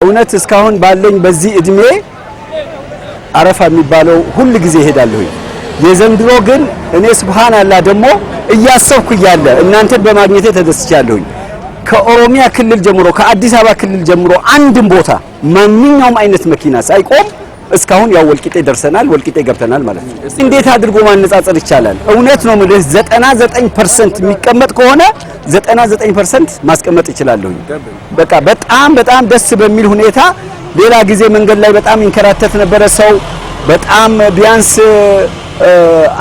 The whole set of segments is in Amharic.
እውነት እስካሁን ባለኝ በዚህ እድሜ አረፋ የሚባለው ሁሉ ጊዜ ሄዳለሁ። የዘንድሮ ግን እኔ ሱብሃንአላህ ደግሞ እያሰብኩ ያለ እናንተን በማግኘቴ ተደስቻለሁ። ከኦሮሚያ ክልል ጀምሮ ከአዲስ አበባ ክልል ጀምሮ አንድም ቦታ ማንኛውም አይነት መኪና ሳይቆም እስካሁን ያው ወልቂጤ ደርሰናል፣ ወልቂጤ ገብተናል ማለት ነው። እንዴት አድርጎ ማነጻጸር ይቻላል? እውነት ነው ማለት 99% የሚቀመጥ ከሆነ 99% ማስቀመጥ ይችላልኝ። በቃ በጣም ደስ በሚል ሁኔታ ሌላ ጊዜ መንገድ ላይ በጣም ይንከራተት ነበረ ሰው በጣም ቢያንስ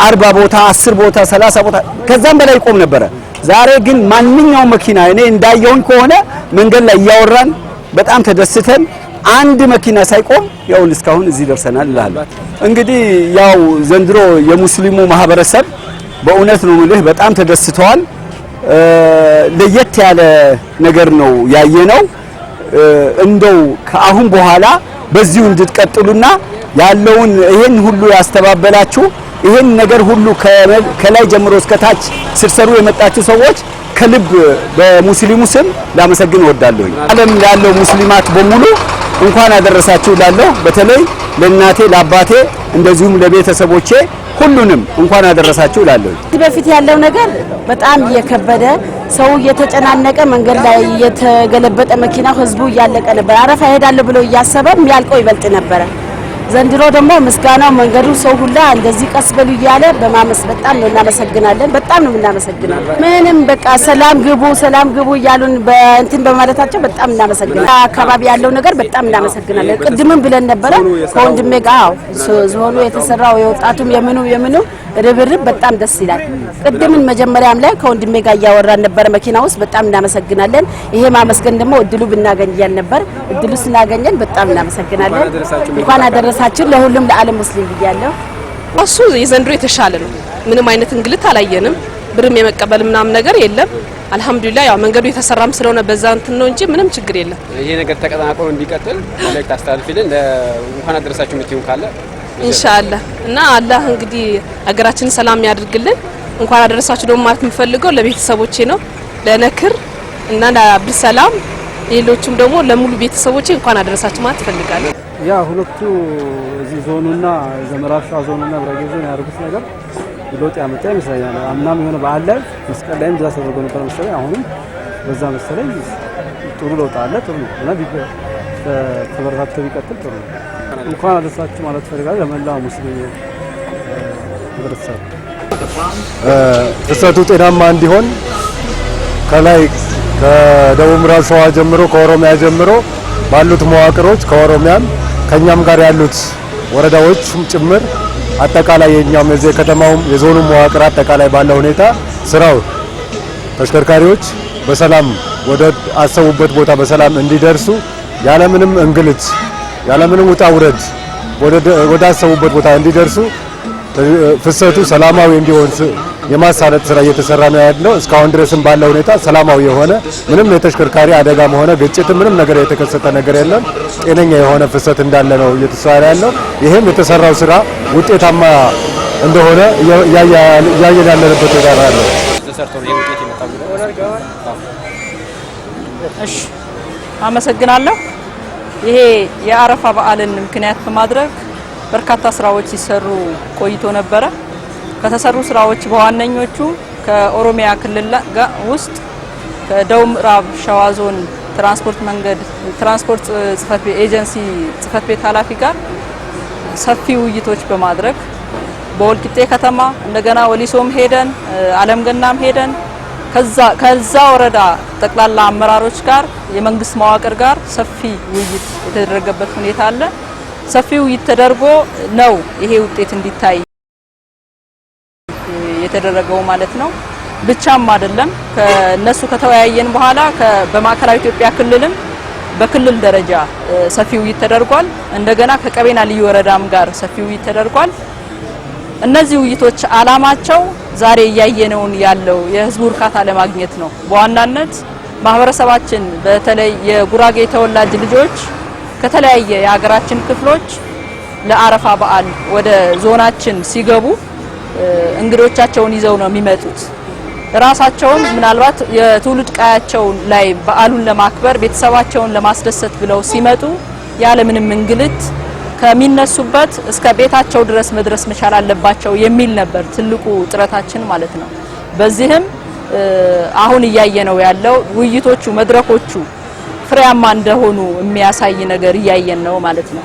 40 ቦታ 10 ቦታ 30 ቦታ ከዛም በላይ ቆም ነበረ። ዛሬ ግን ማንኛውም መኪና እኔ እንዳየውን ከሆነ መንገድ ላይ ያወራን በጣም ተደስተን አንድ መኪና ሳይቆም ያው እስካሁን እዚህ ደርሰናል ይላል። እንግዲህ ያው ዘንድሮ የሙስሊሙ ማህበረሰብ በእውነት ነው ማለት በጣም ተደስተዋል። ለየት ያለ ነገር ነው ያየነው። እንደው ከአሁን በኋላ በዚሁ እንድትቀጥሉና ያለውን ይሄን ሁሉ ያስተባበላችሁ ይሄን ነገር ሁሉ ከላይ ጀምሮ እስከ ታች ስርሰሩ የመጣችሁ ሰዎች ከልብ በሙስሊሙ ስም ላመሰግን እወዳለሁ። ዓለም ያለው ሙስሊማት በሙሉ እንኳን አደረሳችሁ ላለው በተለይ ለእናቴ ለአባቴ እንደዚሁም ለቤተሰቦቼ ሁሉንም እንኳን አደረሳችሁ ላለው። በፊት ያለው ነገር በጣም እየከበደ ሰው እየተጨናነቀ መንገድ ላይ የተገለበጠ መኪናው ህዝቡ እያለቀ ነበር። አረፋ ሄዳለሁ ብሎ እያሰበ የሚያልቀው ይበልጥ ነበር። ዘንድሮ ደግሞ ምስጋናው መንገዱ ሰው ሁላ እንደዚህ ቀስ በሉ እያለ በማመስ በጣም ነው እናመሰግናለን። በጣም ነው እናመሰግናለን። ምንም በቃ ሰላም ግቡ እያሉን በእንትን በማለታቸው በጣም እናመሰግናለን። አካባቢ ያለው ነገር በጣም እናመሰግናለን። ቅድምም ብለን ነበረ ከወንድሜ ጋር ዞኑ የተሰራው የወጣቱም የምኑ ርብርብ በጣም ደስ ይላል። ቅድምን መጀመሪያም ላይ ከወንድሜ ጋር እያወራን ነበር መኪና ውስጥ በጣም እናመሰግናለን። ይሄ ማመስገን ደግሞ እድሉ ብናገኝ ይያል ነበር። እድሉ ስናገኘን በጣም እናመሰግናለን። እንኳን አደረሳችሁ ለሁሉም ለዓለም ሙስሊም ይያለው። እሱ የዘንድሮ የተሻለ ነው። ምንም አይነት እንግልት አላየንም። ብርም የመቀበል ምናምን ነገር የለም። አልহামዱሊላህ ያው መንገዱ የተሰራም ስለሆነ በዛ እንትን ነው እንጂ ምንም ችግር የለም። ይሄ ነገር ተቀጣጣቆ እንዲቀጥል መልእክት አስተላልፊልን እንኳን አደረሳችሁ የምትይውን ካለ ኢንሻአላህ እና አላህ እንግዲህ አገራችንን ሰላም ያድርግልን። እንኳን አደረሳችሁ ደግሞ ማለት የምፈልገው ለቤተሰቦቼ ነው ለነክር እና ለአብዱ ሰላም ሌሎችም ደግሞ ለሙሉ ቤተሰቦቼ እንኳን አደረሳችሁ ማለት ፈልጋለሁ። ያ ሁለቱ እዚህ ዞኑና ዘመራሻ ዞኑና ብራጌ ዞን ያደረጉት ነገር ለውጥ ያመጣ ይመስለኛል። አምናም የሆነ በዓል ላይ መስቀል ላይም ድረስ ተደርጎ ነበር መሰለኝ። አሁንም በዛ መሰለኝ ጥሩ ለውጥ አለ። ጥሩ ነው እና ተበረታቶ ቢቀጥል ጥሩ ነው። እንኳን አደረሳችሁ ማለት ፈልጋለሁ ለመላው ሙስሊም ህብረተሰብ። ፍሰቱ ጤናማ እንዲሆን ከላይ ከደቡብ ምዕራብ ሸዋ ጀምሮ ከኦሮሚያ ጀምሮ ባሉት መዋቅሮች ከኦሮሚያም ከኛም ጋር ያሉት ወረዳዎች ጭምር አጠቃላይ የኛም የዚህ ከተማውም የዞኑ መዋቅር አጠቃላይ ባለው ሁኔታ ስራው ተሽከርካሪዎች በሰላም ወደ አሰቡበት ቦታ በሰላም እንዲደርሱ ያለምንም እንግልት ያለምንም ውጣ ውረድ ወደ አሰቡበት ቦታ እንዲደርሱ ፍሰቱ ሰላማዊ እንዲሆን የማሳለጥ ስራ እየተሰራ ነው ያለው። እስካሁን ድረስም ባለው ሁኔታ ሰላማዊ የሆነ ምንም የተሽከርካሪ አደጋም ሆነ ግጭት ምንም ነገር የተከሰተ ነገር የለም። ጤነኛ የሆነ ፍሰት እንዳለ ነው እየተሰራ ያለው። ይሄም የተሰራው ስራ ውጤታማ እንደሆነ ያያየን ያለበት ወዳራ ነው። እሺ አመሰግናለሁ። ይሄ የአረፋ በዓልን ምክንያት በማድረግ በርካታ ስራዎች ሲሰሩ ቆይቶ ነበረ። ከተሰሩ ስራዎች በዋነኞቹ ከኦሮሚያ ክልል ውስጥ ከደቡብ ምዕራብ ሸዋ ዞን ትራንስፖርት ጽፈት ቤት ኤጀንሲ ጽፈት ቤት ኃላፊ ጋር ሰፊ ውይይቶች በማድረግ በወልቂጤ ከተማ እንደገና ወሊሶም ሄደን አለም ገናም ሄደን ከዛ ወረዳ ጠቅላላ አመራሮች ጋር የመንግስት መዋቅር ጋር ሰፊ ውይይት የተደረገበት ሁኔታ አለ። ሰፊ ውይይት ተደርጎ ነው ይሄ ውጤት እንዲታይ የተደረገው ማለት ነው። ብቻም አይደለም ከነሱ ከተወያየን በኋላ በማዕከላዊ ኢትዮጵያ ክልልም በክልል ደረጃ ሰፊ ውይይት ተደርጓል። እንደገና ከቀቤና ልዩ ወረዳም ጋር ሰፊ ውይይት ተደርጓል። እነዚህ ውይይቶች አላማቸው ዛሬ ያየነውን ያለው የህዝቡ እርካታ ለማግኘት ነው። በዋናነት ማህበረሰባችን በተለይ የጉራጌ ተወላጅ ልጆች ከተለያየ የሀገራችን ክፍሎች ለአረፋ በዓል ወደ ዞናችን ሲገቡ እንግዶቻቸውን ይዘው ነው የሚመጡት። ራሳቸውን ምናልባት የትውልድ ቀያቸው ላይ በዓሉን ለማክበር ቤተሰባቸውን ለማስደሰት ብለው ሲመጡ ያለ ምንም እንግልት ከሚነሱበት እስከ ቤታቸው ድረስ መድረስ መቻል አለባቸው የሚል ነበር ትልቁ ጥረታችን ማለት ነው። በዚህም አሁን እያየነው ያለው ውይይቶቹ መድረኮቹ ፍሬያማ እንደሆኑ የሚያሳይ ነገር እያየን ነው ማለት ነው።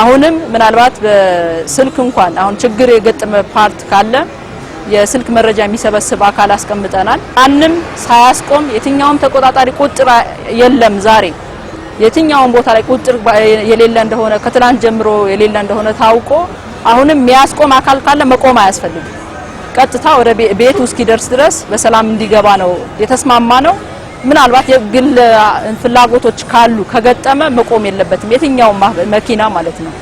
አሁንም ምናልባት በስልክ እንኳን አሁን ችግር የገጠመ ፓርት ካለ የስልክ መረጃ የሚሰበስብ አካል አስቀምጠናል። አንንም ሳያስቆም የትኛውም ተቆጣጣሪ ቁጥር የለም። ዛሬ የትኛውም ቦታ ላይ ቁጥር የሌለ እንደሆነ ከትላንት ጀምሮ የሌለ እንደሆነ ታውቆ አሁንም የሚያስቆም አካል ካለ መቆም አያስፈልግም። ቀጥታ ወደ ቤቱ እስኪደርስ ድረስ በሰላም እንዲገባ ነው የተስማማ ነው። ምናልባት የግል ፍላጎቶች ካሉ ከገጠመ መቆም የለበትም የትኛውም መኪና ማለት ነው።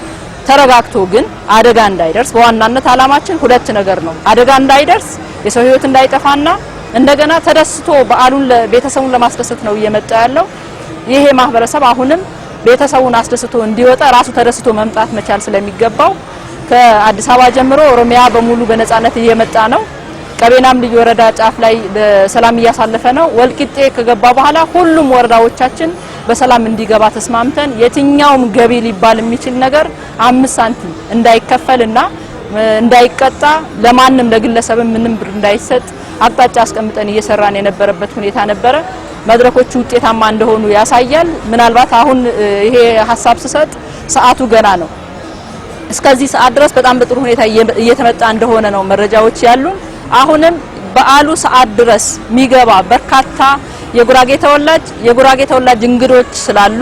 ተረጋግቶ ግን አደጋ እንዳይደርስ በዋናነት አላማችን ሁለት ነገር ነው። አደጋ እንዳይደርስ የሰው ህይወት እንዳይጠፋና እንደገና ተደስቶ በዓሉን ለቤተሰቡን ለማስደሰት ነው እየመጣ ያለው። ይሄ ማህበረሰብ አሁንም ቤተሰቡን አስደስቶ እንዲወጣ ራሱ ተደስቶ መምጣት መቻል ስለሚገባው ከአዲስ አበባ ጀምሮ ኦሮሚያ በሙሉ በነጻነት እየመጣ ነው። ቀቤናም ልዩ ወረዳ ጫፍ ላይ በሰላም እያሳለፈ ነው። ወልቂጤ ከገባ በኋላ ሁሉም ወረዳዎቻችን በሰላም እንዲገባ ተስማምተን የትኛውም ገቢ ሊባል የሚችል ነገር 5 ሳንቲም እንዳይከፈልና እንዳይቀጣ ለማንም ለግለሰብም ምንም ብር እንዳይሰጥ አቅጣጫ አስቀምጠን እየሰራን የነበረበት ሁኔታ ነበረ። መድረኮቹ ውጤታማ እንደሆኑ ያሳያል። ምናልባት አሁን ይሄ ሐሳብ ሲሰጥ ሰዓቱ ገና ነው። እስከዚህ ሰዓት ድረስ በጣም በጥሩ ሁኔታ እየተመጣ እንደሆነ ነው መረጃዎች ያሉን። አሁንም በዓሉ ሰዓት ድረስ የሚገባ በርካታ የጉራጌ ተወላጅ እንግዶች ስላሉ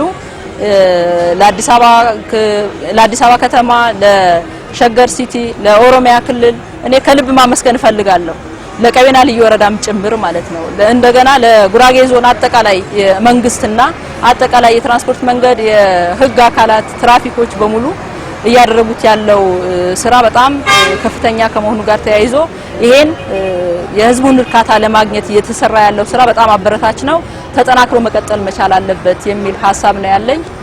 ለአዲስ አበባ ከተማ፣ ለሸገር ሲቲ፣ ለኦሮሚያ ክልል እኔ ከልብ ማመስገን እፈልጋለሁ። ለቀቤና ልዩ ወረዳም ጭምር ማለት ነው። እንደገና ለጉራጌ ዞን አጠቃላይ መንግስትና አጠቃላይ የትራንስፖርት መንገድ የህግ አካላት ትራፊኮች በሙሉ እያደረጉት ያለው ስራ በጣም ከፍተኛ ከመሆኑ ጋር ተያይዞ ይሄን የህዝቡን እርካታ ለማግኘት እየተሰራ ያለው ስራ በጣም አበረታች ነው። ተጠናክሮ መቀጠል መቻል አለበት የሚል ሐሳብ ነው ያለኝ።